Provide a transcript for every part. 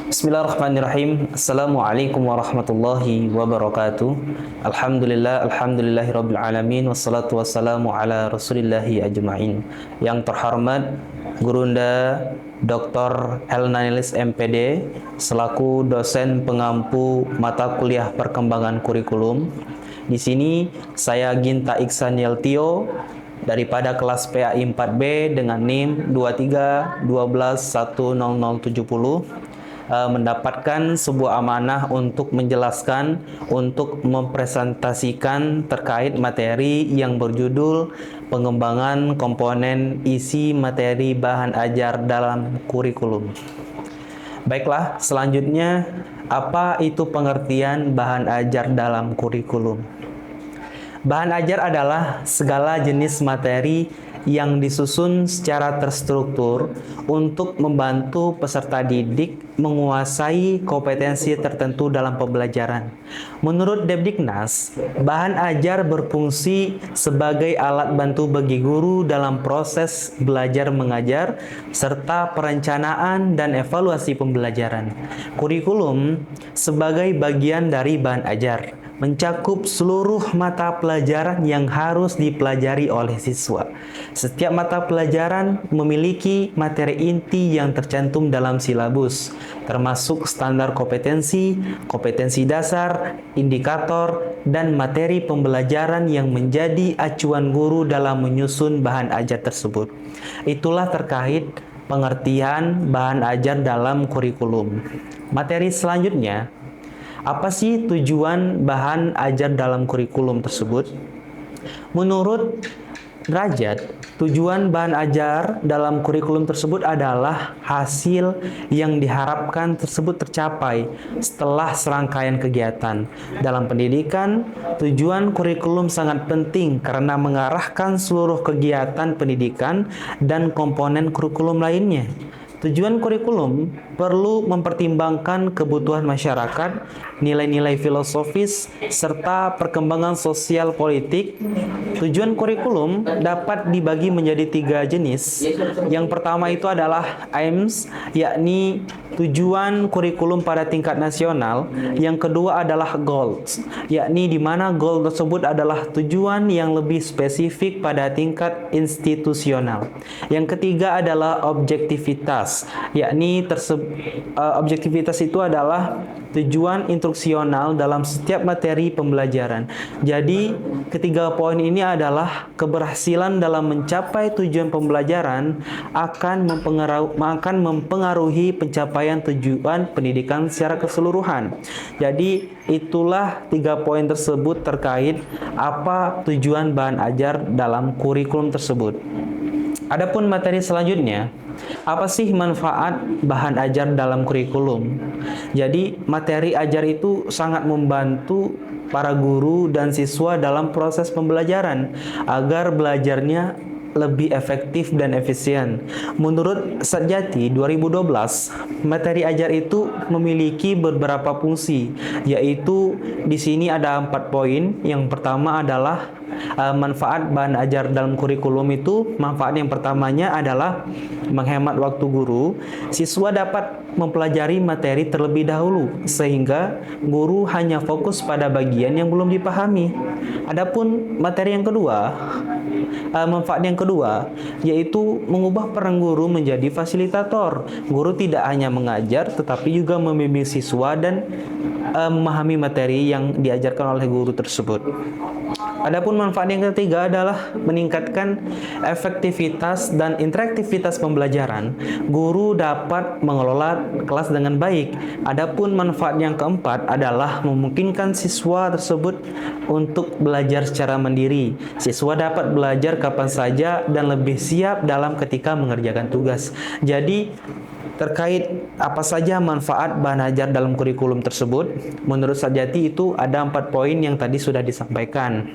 Bismillahirrahmanirrahim. Assalamualaikum warahmatullahi wabarakatuh. Alhamdulillahirabbil alamin wassalatu wassalamu ala rasulillahi ajmain. Yang terhormat Gurunda Dr. Helnanis MPD selaku dosen pengampu mata kuliah perkembangan kurikulum. Di sini saya Ginta Iksan Yeltio daripada kelas PAI 4B dengan NIM 23 12 10070 mendapatkan sebuah amanah untuk menjelaskan, untuk mempresentasikan terkait materi yang berjudul pengembangan komponen isi materi bahan ajar dalam kurikulum. Baiklah, selanjutnya apa itu pengertian bahan ajar dalam kurikulum? Bahan ajar adalah segala jenis materi yang disusun secara terstruktur untuk membantu peserta didik menguasai kompetensi tertentu dalam pembelajaran. Menurut Depdiknas, bahan ajar berfungsi sebagai alat bantu bagi guru dalam proses belajar mengajar serta perencanaan dan evaluasi pembelajaran. Kurikulum sebagai bagian dari bahan ajar mencakup seluruh mata pelajaran yang harus dipelajari oleh siswa. Setiap mata pelajaran memiliki materi inti yang tercantum dalam silabus, termasuk standar kompetensi, kompetensi dasar, indikator, dan materi pembelajaran yang menjadi acuan guru dalam menyusun bahan ajar tersebut. Itulah terkait pengertian bahan ajar dalam kurikulum. Materi selanjutnya, apa sih tujuan bahan ajar dalam kurikulum tersebut? Menurut Derajat, tujuan bahan ajar dalam kurikulum tersebut adalah hasil yang diharapkan tersebut tercapai setelah serangkaian kegiatan. Dalam pendidikan, tujuan kurikulum sangat penting karena mengarahkan seluruh kegiatan pendidikan dan komponen kurikulum lainnya. Tujuan kurikulum perlu mempertimbangkan kebutuhan masyarakat, nilai-nilai filosofis, serta perkembangan sosial politik. Tujuan kurikulum dapat dibagi menjadi 3 jenis. Yang pertama itu adalah aims, yakni tujuan kurikulum pada tingkat nasional. Yang kedua adalah goals, yakni di mana goal tersebut adalah tujuan yang lebih spesifik pada tingkat institusional. Yang ketiga adalah objektivitas, yakni objektivitas itu adalah tujuan instruksional dalam setiap materi pembelajaran. Jadi, ketiga poin ini adalah keberhasilan dalam mencapai tujuan pembelajaran akan mempengaruhi pencapaian tujuan pendidikan secara keseluruhan. Jadi, itulah 3 poin tersebut terkait apa tujuan bahan ajar dalam kurikulum tersebut. Adapun materi selanjutnya, apa sih manfaat bahan ajar dalam kurikulum? Jadi, materi ajar itu sangat membantu para guru dan siswa dalam proses pembelajaran agar belajarnya lebih efektif dan efisien. Menurut Satjati 2012, materi ajar itu memiliki beberapa fungsi, yaitu di sini ada 4 poin. Yang pertama adalah manfaat bahan ajar dalam kurikulum itu, manfaat yang pertamanya adalah menghemat waktu guru. Siswa dapat mempelajari materi terlebih dahulu sehingga guru hanya fokus pada bagian yang belum dipahami. Adapun materi yang kedua, manfaat yang kedua yaitu mengubah peran guru menjadi fasilitator. Guru tidak hanya mengajar tetapi juga membimbing siswa dan memahami materi yang diajarkan oleh guru tersebut. Adapun manfaat yang ketiga adalah meningkatkan efektivitas dan interaktivitas pembelajaran. Guru dapat mengelola kelas dengan baik. Adapun manfaat yang keempat adalah memungkinkan siswa tersebut untuk belajar secara mandiri. Siswa dapat belajar kapan saja dan lebih siap dalam ketika mengerjakan tugas. Jadi, terkait apa saja manfaat bahan ajar dalam kurikulum tersebut, menurut Satjati itu ada 4 poin yang tadi sudah disampaikan.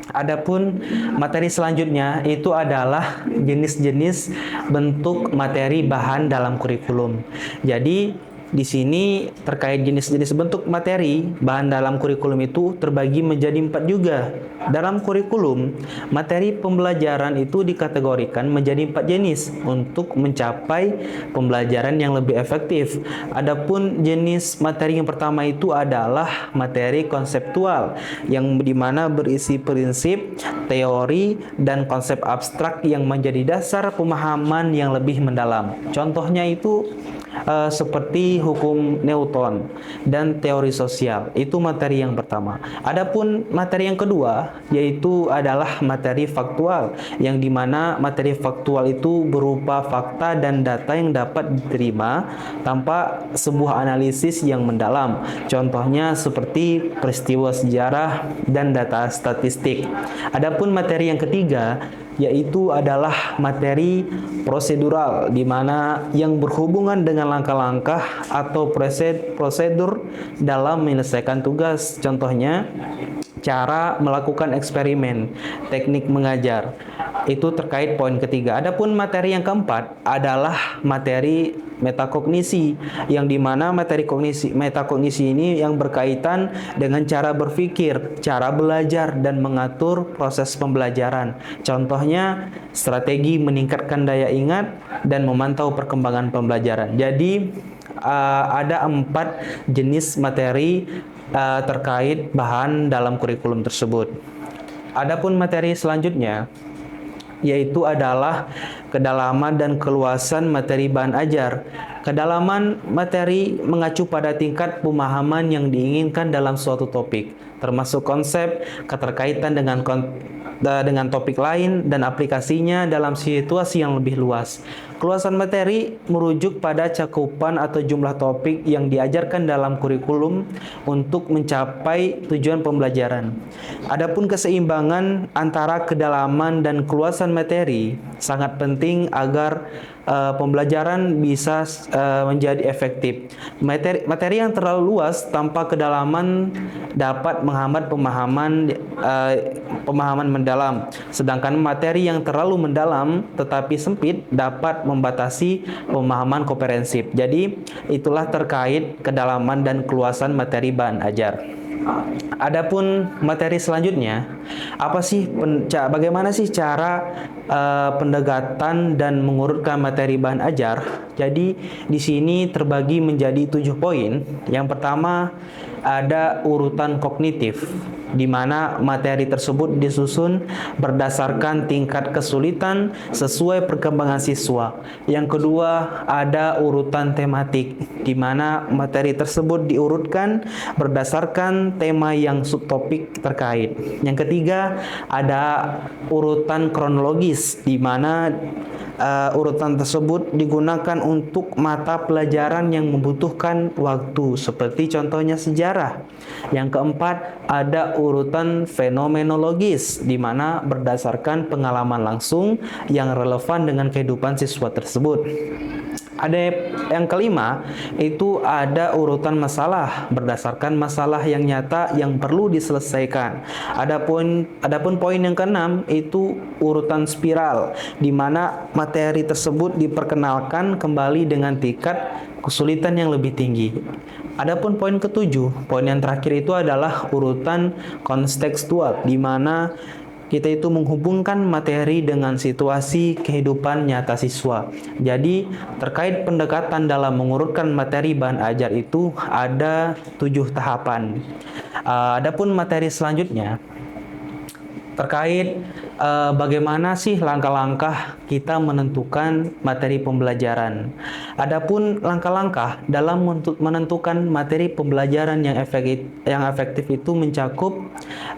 Adapun materi selanjutnya itu adalah jenis-jenis bentuk materi bahan dalam kurikulum. Jadi di sini terkait jenis-jenis bentuk materi, bahan dalam kurikulum itu terbagi menjadi 4 juga. Dalam kurikulum, materi pembelajaran itu dikategorikan menjadi 4 jenis untuk mencapai pembelajaran yang lebih efektif. Adapun jenis materi yang pertama itu adalah materi konseptual, yang dimana berisi prinsip, teori, dan konsep abstrak yang menjadi dasar pemahaman yang lebih mendalam. Contohnya itu seperti hukum Newton dan teori sosial. Itu materi yang pertama. Adapun materi yang kedua yaitu adalah materi faktual, yang dimana materi faktual itu berupa fakta dan data yang dapat diterima tanpa sebuah analisis yang mendalam. Contohnya seperti peristiwa sejarah dan data statistik. Adapun materi yang ketiga yaitu adalah materi prosedural, di mana yang berhubungan dengan langkah-langkah atau prosedur dalam menyelesaikan tugas. Contohnya cara melakukan eksperimen, teknik mengajar. Itu terkait poin ketiga. Adapun materi yang keempat adalah materi metakognisi, yang dimana materi metakognisi ini yang berkaitan dengan cara berpikir, cara belajar, dan mengatur proses pembelajaran. Contohnya strategi meningkatkan daya ingat dan memantau perkembangan pembelajaran. Jadi ada 4 jenis materi terkait bahan dalam kurikulum tersebut. Adapun materi selanjutnya yaitu adalah kedalaman dan keluasan materi bahan ajar. Kedalaman materi mengacu pada tingkat pemahaman yang diinginkan dalam suatu topik, termasuk konsep, keterkaitan dengan topik lain, dan aplikasinya dalam situasi yang lebih luas. Keluasan materi merujuk pada cakupan atau jumlah topik yang diajarkan dalam kurikulum untuk mencapai tujuan pembelajaran. Adapun keseimbangan antara kedalaman dan keluasan materi sangat penting agar pembelajaran bisa menjadi efektif. Materi yang terlalu luas tanpa kedalaman dapat menghambat pemahaman mendalam. Sedangkan materi yang terlalu mendalam tetapi sempit dapat membatasi pemahaman komprehensif. Jadi itulah terkait kedalaman dan keluasan materi bahan ajar. Adapun materi selanjutnya, bagaimana sih cara pendekatan dan mengurutkan materi bahan ajar? Jadi di sini terbagi menjadi 7 poin. Yang pertama ada urutan kognitif, di mana materi tersebut disusun berdasarkan tingkat kesulitan sesuai perkembangan siswa. Yang kedua ada urutan tematik, di mana materi tersebut diurutkan berdasarkan tema yang subtopik terkait. Yang ketiga ada urutan kronologis, di mana urutan tersebut digunakan untuk mata pelajaran yang membutuhkan waktu, seperti contohnya sejarah. Yang keempat ada urutan fenomenologis, di mana berdasarkan pengalaman langsung yang relevan dengan kehidupan siswa tersebut. Ada yang kelima, itu ada urutan masalah berdasarkan masalah yang nyata yang perlu diselesaikan. Adapun poin yang keenam itu urutan spiral, di mana materi tersebut diperkenalkan kembali dengan tingkat kesulitan yang lebih tinggi. Adapun poin ketujuh, poin yang terakhir itu adalah urutan kontekstual, di mana kita itu menghubungkan materi dengan situasi kehidupan nyata siswa. Jadi terkait pendekatan dalam mengurutkan materi bahan ajar itu ada 7 tahapan. Adapun materi selanjutnya terkait bagaimana sih langkah-langkah kita menentukan materi pembelajaran. Adapun langkah-langkah dalam menentukan materi pembelajaran yang efektif itu mencakup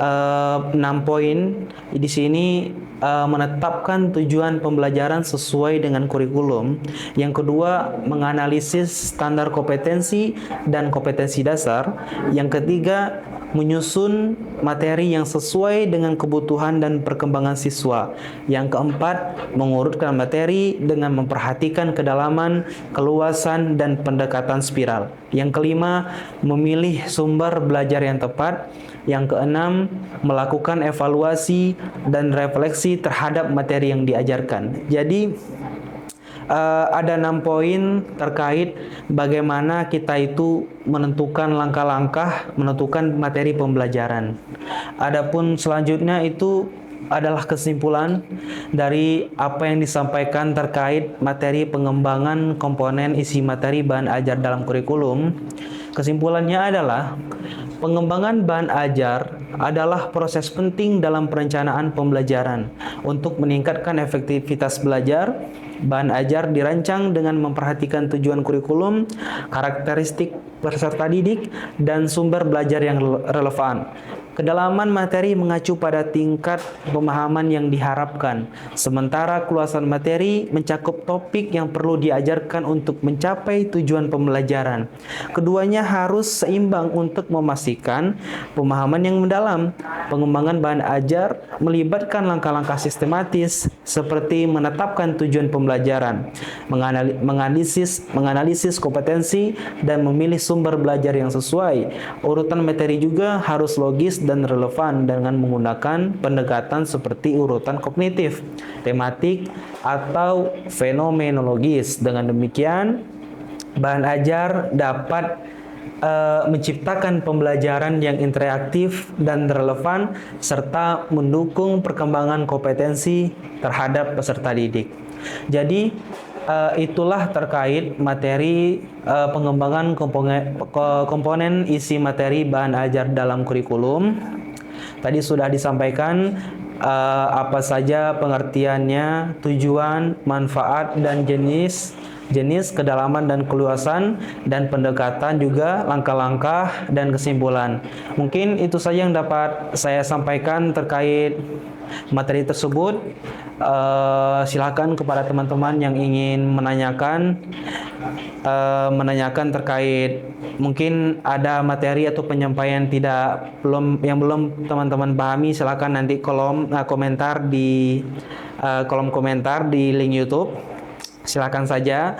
6 poin. Di sini menetapkan tujuan pembelajaran sesuai dengan kurikulum. Yang kedua, menganalisis standar kompetensi dan kompetensi dasar. Yang ketiga, menyusun materi yang sesuai dengan kebutuhan dan perkembangan siswa. Yang keempat, mengurutkan materi dengan memperhatikan kedalaman, keluasan, dan pendekatan spiral. Yang kelima, memilih sumber belajar yang tepat. Yang keenam, melakukan evaluasi dan refleksi terhadap materi yang diajarkan. Jadi ada 6 poin terkait bagaimana kita itu menentukan langkah-langkah menentukan materi pembelajaran. Adapun selanjutnya itu adalah kesimpulan dari apa yang disampaikan terkait materi pengembangan komponen isi materi bahan ajar dalam kurikulum. Kesimpulannya adalah pengembangan bahan ajar adalah proses penting dalam perencanaan pembelajaran. Untuk meningkatkan efektivitas belajar, bahan ajar dirancang dengan memperhatikan tujuan kurikulum, karakteristik peserta didik, dan sumber belajar yang relevan. Kedalaman materi mengacu pada tingkat pemahaman yang diharapkan, sementara keluasan materi mencakup topik yang perlu diajarkan untuk mencapai tujuan pembelajaran. Keduanya harus seimbang untuk memastikan pemahaman yang mendalam. Pengembangan bahan ajar melibatkan langkah-langkah sistematis seperti menetapkan tujuan pembelajaran, menganalisis kompetensi, dan memilih sumber belajar yang sesuai. Urutan materi juga harus logis dan relevan dengan menggunakan pendekatan seperti urutan kognitif, tematik, atau fenomenologis. Dengan demikian, bahan ajar dapat menciptakan pembelajaran yang interaktif dan relevan serta mendukung perkembangan kompetensi terhadap peserta didik. Jadi itulah terkait materi pengembangan komponen isi materi bahan ajar dalam kurikulum. Tadi sudah disampaikan apa saja pengertiannya, tujuan, manfaat, dan jenis, kedalaman dan keluasan, dan pendekatan juga langkah-langkah dan kesimpulan. Mungkin itu saja yang dapat saya sampaikan terkait materi tersebut. Silakan kepada teman-teman yang ingin menanyakan terkait mungkin ada materi atau penyampaian yang belum teman-teman pahami, silakan nanti kolom komentar di link YouTube. Silakan saja.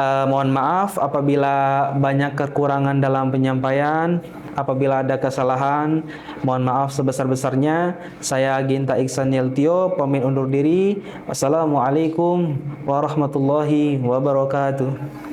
Mohon maaf apabila banyak kekurangan dalam penyampaian. Apabila ada kesalahan, mohon maaf sebesar-besarnya. Saya Ginta Iksan Yeltio, pamit undur diri. Wassalamualaikum warahmatullahi wabarakatuh.